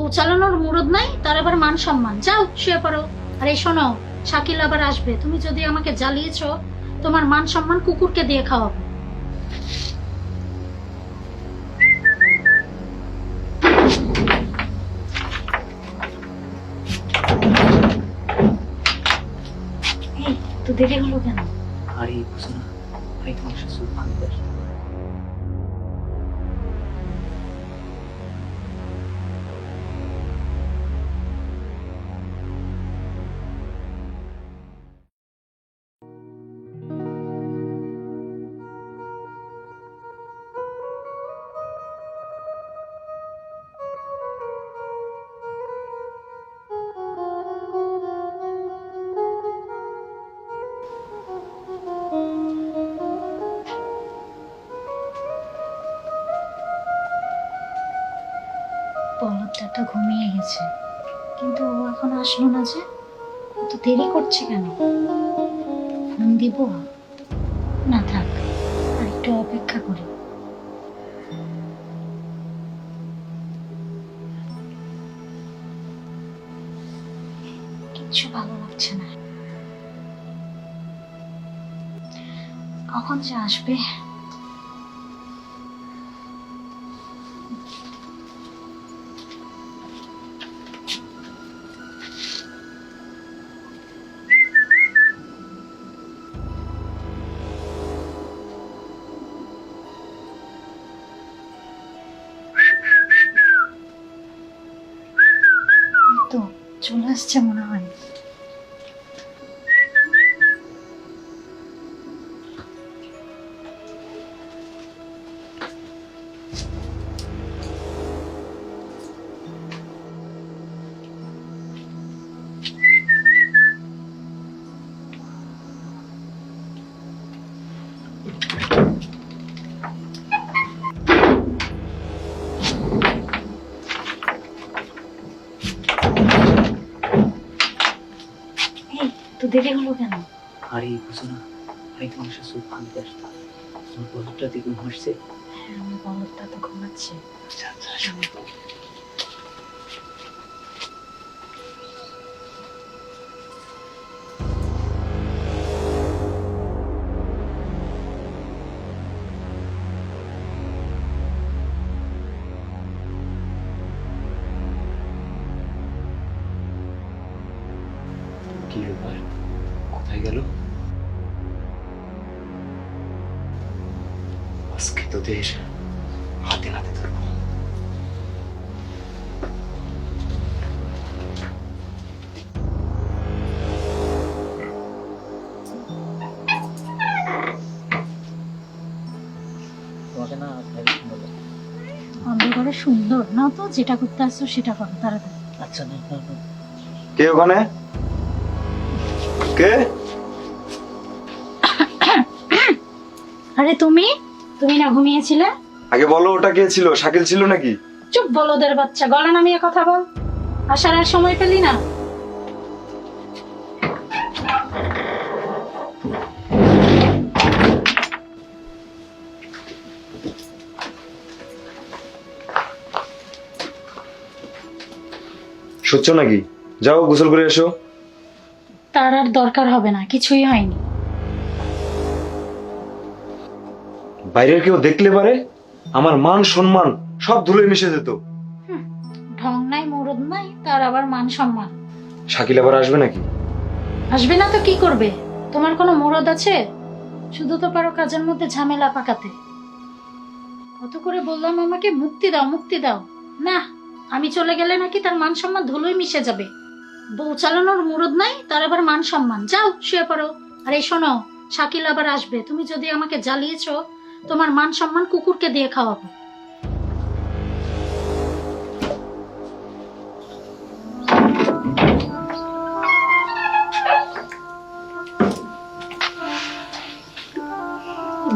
বউ চালানোর মুরদ নাই, তার আবার মান সম্মান। যাও শুয়ে পড়ো। আর এই শোনো, শাকিল আবার আসবে, তুমি যদি আমাকে জ্বালিয়েছো, তোমার মান সম্মান কুকুরকে দিয়ে খাওয়াবো। এই তো দেরি হলো কেন? আরে বুঝো না, ভাই তোমার শাশুড়ি ভাঙতে আসবে। পলকটা ঘুমিয়ে গেছে, কিন্তু ও এখন আসলো না যে, এত দেরি করছে কেন? ফোন দিব না, থাক আর একটু অপেক্ষা করি। কিচ্ছু ভালো লাগছে না, কখন যে আসবে। তো চলে আসছে মনে হয়। এই তো দেরি হলো কেন? আরে বুঝো না, ভাই তোমার শাশুড়ি ভাঙতে আসবে। তোমার বন্ধুটা দেখুন হাসছে। হ্যাঁ, আমার বলদটা তো ঘুমাচ্ছে। আচ্ছা আচ্ছা, আসো। কি ব্যাপার, কোথায় গেল? আজকে তোদের হাতে নাতে ধরবো। তোমাকে না অন্ধকারে সুন্দর না তো, যেটা করতে আসছো সেটা করো তাড়াতাড়ি। আচ্ছা না না না। কে ওখানে? কে? আরে তুমি তুমি না ঘুমিয়েছিলে? আগে বলো, ওটা কে ছিল? শাকিল ছিল নাকি? চুপ বলদের বাচ্চা, গলা নামিয়ে কথা বল। আসার আর সময় পেলি না? সচ্ছ নাকি? যাও গোসল করে এসো। তার আর দরকার হবে না, কিছুই হয়নি। বাইরের কেউ দেখলে পারে আমার মান সম্মান সব ধুলোয় মিশে যেত। ঢং নাই মুরদ নাই, তার আবার মান সম্মান। শাকিল আবার আসবে নাকি? আসবে না তো কি করবে? তোমার কোনো মুরদ আছে? শুধু তো পারো কাজের মধ্যে ঝামেলা পাকাতে। কত করে বললাম আমাকে মুক্তি দাও মুক্তি দাও, না, আমি চলে গেলে নাকি তার মান সম্মান ধুলোয় মিশে যাবে। বউ চালানোর মুরদ নাই, তার আবার মান সম্মান। যাও শুয়ে পড়ো। আর এই শোনো, শাকিল আবার আসবে, তুমি যদি আমাকে জ্বালিয়েছো, তোমার মান সম্মান কুকুরকে দিয়ে খাওয়াবো।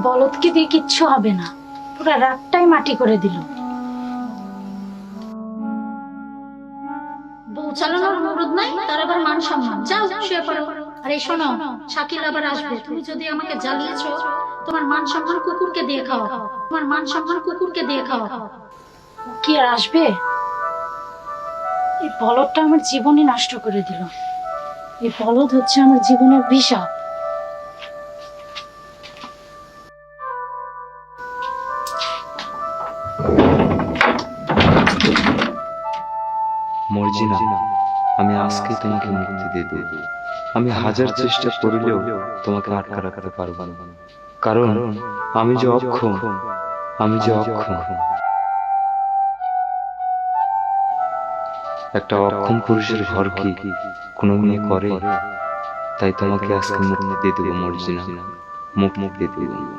বলদকে দিয়ে কিচ্ছু হবে না, পুরো রাতটাই মাটি করে দিল। বউ চালানোর মুরদ নাই, তার আবার মান সম্মান। যাও শুয়ে পড়ো। আর এই শোনো, শাকিল আবার আসবে, তুমি যদি আমাকে জ্বালিয়েছো, তোমার মান সম্মান কুকুরকে দিয়ে খাওয়াবো। তোমার মান সম্মান কুকুরকে দিয়ে খাওয়াবো। কি আর আসবে? বলদটা আমার জীবনই নষ্ট করে দিল। এই বলদ হচ্ছে আমার জীবনের বিষাদ। মর্জিনা, আমি আজকে তোমাকে মুক্তি দিয়ে দেব। আমি হাজার চেষ্টা করলেও তোমাকে আটকা রাখতে পারবো না, কারণ আমি যে অক্ষম, আমি যে অক্ষম। একটা অক্ষম পুরুষের ঘর কি কোনো মেয়ে করে? তাই তোমাকে আজকে মুক্তি দিয়ে দেবো মর্জিনা, মুক্তি দিয়ে দেবো।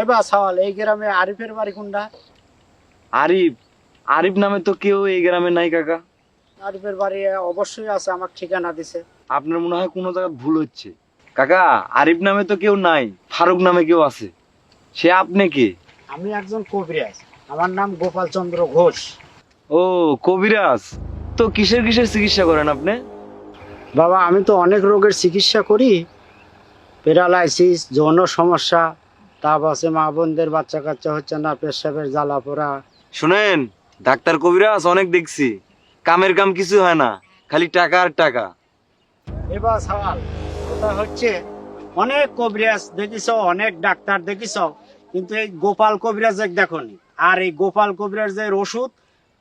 এবার সওয়াল, এই গ্রামে আরিফের বাড়ি কোনটা? আরিফ? আরিফ নামে তো কেউ এই গ্রামে নাই কাকা। আরিফের বাড়ি অবশ্যই আছে, আমার ঠিকানা দিছে। আপনার মনে হয় কোনো জায়গায় ভুল হচ্ছে কাকা। আরিফ নামে তো কেউ নাই, ফারুক নামে কেউ আছে। সে আপনি কে? আমি একজন কবিরাজ, আমার নাম গোপাল চন্দ্র ঘোষ। ও কবিরাজ, তো কিসের কিসের চিকিৎসা করেন আপনি? বাবা, আমি তো অনেক রোগের চিকিৎসা করি। প্যারালাইসিস, যৌন সমস্যা, তাপ আছে, মা বোনদের বাচ্চা কাচ্চা হচ্ছে না, পেশাবের জ্বালা পোড়া। শুনেন, ডাক্তার কবিরাজ অনেক দেখছি, কামের কাম কিছু হয় না, খালি টাকা আর টাকা। এবার সওয়াল, কথা হচ্ছে অনেক কবিরাজ দেখিস, অনেক ডাক্তার দেখিস, কিন্তু এই গোপাল কবিরাজ দেখনি। আর এই গোপাল কবিরাজের ওষুধ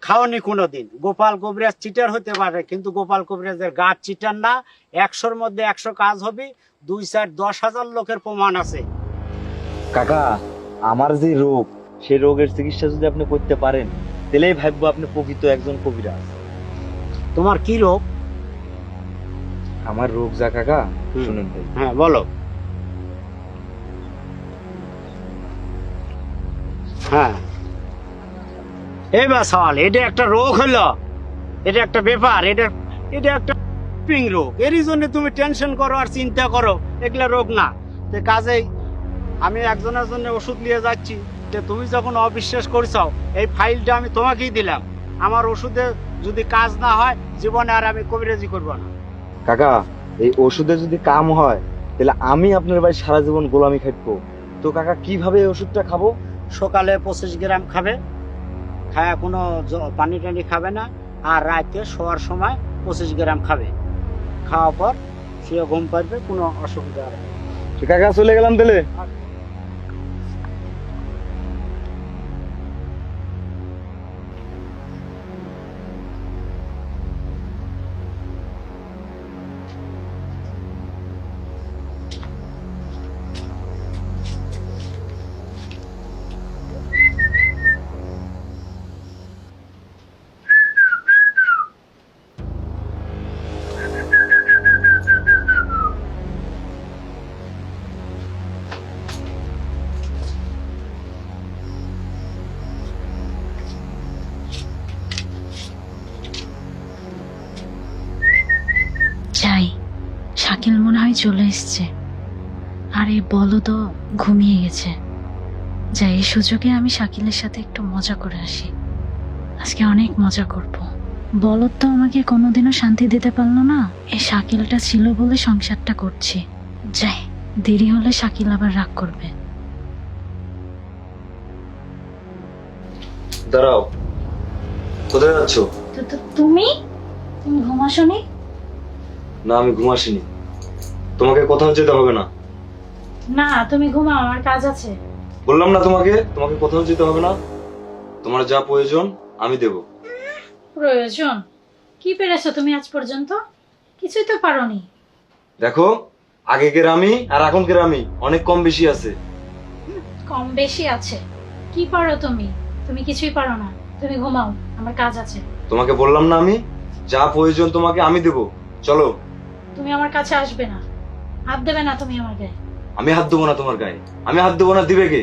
খাওনি কোনোদিন। গোপাল কবিরাজ চিটার হতে পারে, কিন্তু গোপাল কবিরাজের গাছ চিটার না। 100-র মধ্যে 100 কাজ হবে। 2-4-10,000 লোকের প্রমাণ আছে। কাকা, আমার যে রোগ, সেই রোগের চিকিৎসা যদি আপনি করতে পারেন, তাহলেই ভাববো আপনি প্রকৃত একজন কবিরাজ। তোমার কি রোগ? আমার রোগ যা কাকা, শুনুন ভাই। হ্যাঁ, বলো। হ্যাঁ, এবার সওয়াল, এটা একটা রোগ হলো, এটা একটা ব্যাপার, এটা এটা একটা পিং রোগ। এরই জন্য তুমি টেনশন করো আর চিন্তা করো, এগুলা রোগ না। তো কাজেই আমি একজনের জন্য ওষুধ নিয়ে যাচ্ছি, যে তুমি যখন অবিশ্বাস করছো, এই ফাইলটা আমি তোমাকেই দিলাম। আমার ওষুধে যদি কাজ না হয়, জীবনে আর আমি কবিরাজি করবো না। কাকা, এই ওষুধে যদি কাম হয়, তাহলে আমি আপনার ভাই সারা জীবন গোলামি খাটবো। তো কাকা, কিভাবে এই ওষুধটা খাবো? সকালে 25 গ্রাম খাবে, খায়া কোনো পানি টানি খাবে না। আর রাতে শোয়ার সময় 25 গ্রাম খাবে। খাওয়ার পর শুয়ে ঘুম পাড়বে, কোনো অসুবিধা হবে না। কাকা, চলে গেলাম তাহলে। যাই, শাকিল মনে হয় চলে এসছে, আর এই বলদও ঘুমিয়ে গেছে। যাই, এই সুযোগে আমি শাকিলের সাথে একটু মজা করে আসি। আজকে অনেক মজা করব। বলদ তো আমাকে কোনোদিনও শান্তি দিতে পারলো না, এই শাকিলটা ছিল বলে সংসারটা করছি। যাই, দেরি হলে শাকিল আবার রাগ করবে। দাঁড়াও, কোথায় যাচ্ছ? তুমি তুমি ঘুমাসনি? না, আমি ঘুমাসিনি। তোমাকে কোথাও যেতে হবে না। না, তুমি ঘুমাও, আমার কাজ আছে। বললাম না তোমাকে, তোমাকে কোথাও যেতে হবে না। তোমার যা প্রয়োজন আমি দেব। প্রয়োজন? কি পেরেছো তুমি আজ পর্যন্ত? কিছুই তো পারোনি। দেখো, আগে গ্রামি আর এখন গ্রামি অনেক কম বেশি আছে। কম বেশি আছে? কি পারো তুমি? তুমি কিছুই পারো না। তুমি ঘুমাও, আমার কাজ আছে। তোমাকে বললাম না, আমি যা প্রয়োজন তোমাকে আমি দেব। চলো। তুমি আমার কাছে আসবে না, হাত দেবে না তুমি আমার গায়ে। আমি হাত দেবো না তোমার গায়ে। আমি হাত দেবো না, দিবে কে?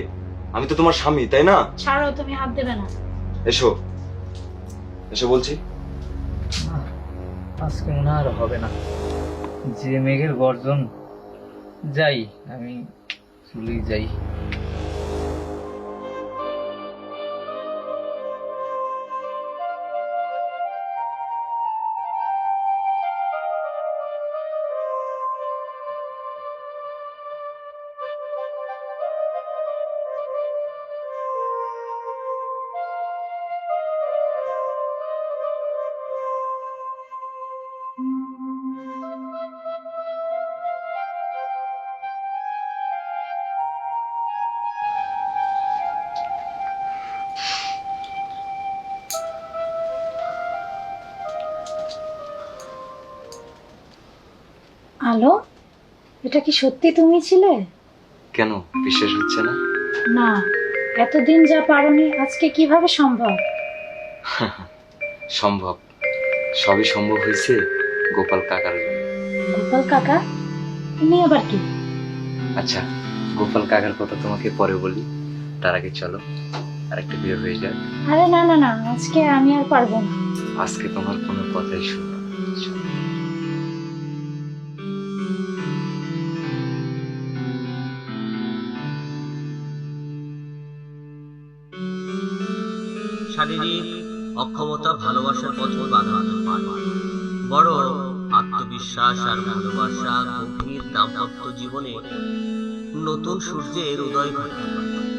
আমি তো তোমার স্বামী, তাই না? ছাড়ো, তুমি হাত দেবে না। এসো, এসো বলছি। আজকে মনে হয় আর হবে না, যে মেঘের গর্জন। যাই, আমি চলেই যাই। আলো, এটা কি সত্যি তুমি ছিলে? কেন বিশ্বাস হচ্ছে না? না, এতদিন যা পারোনি আজকে কিভাবে সম্ভব? সম্ভব, সবই সম্ভব হয়েছে গোপাল কাকার জন্য। গোপাল কাকা? তুমি আবার কি? আচ্ছা, গোপাল কাকার কথা তোমাকে পরে বলি, তার আগে চলো আরেকটা বিয়ে হয়ে যায়। আরে না না না, আজকে আমি আর পারবো না। আজকে তোমার কোনো কথাই শুনবো না। চলো। শারীরিক অক্ষমতা ভালোবাসার পথে বাধা হতে পারে, বড় আত্মবিশ্বাস আর ভালোবাসা গভীর দাম্পত্য জীবনে নতুন সূর্যের উদয় ঘটাতে পারে।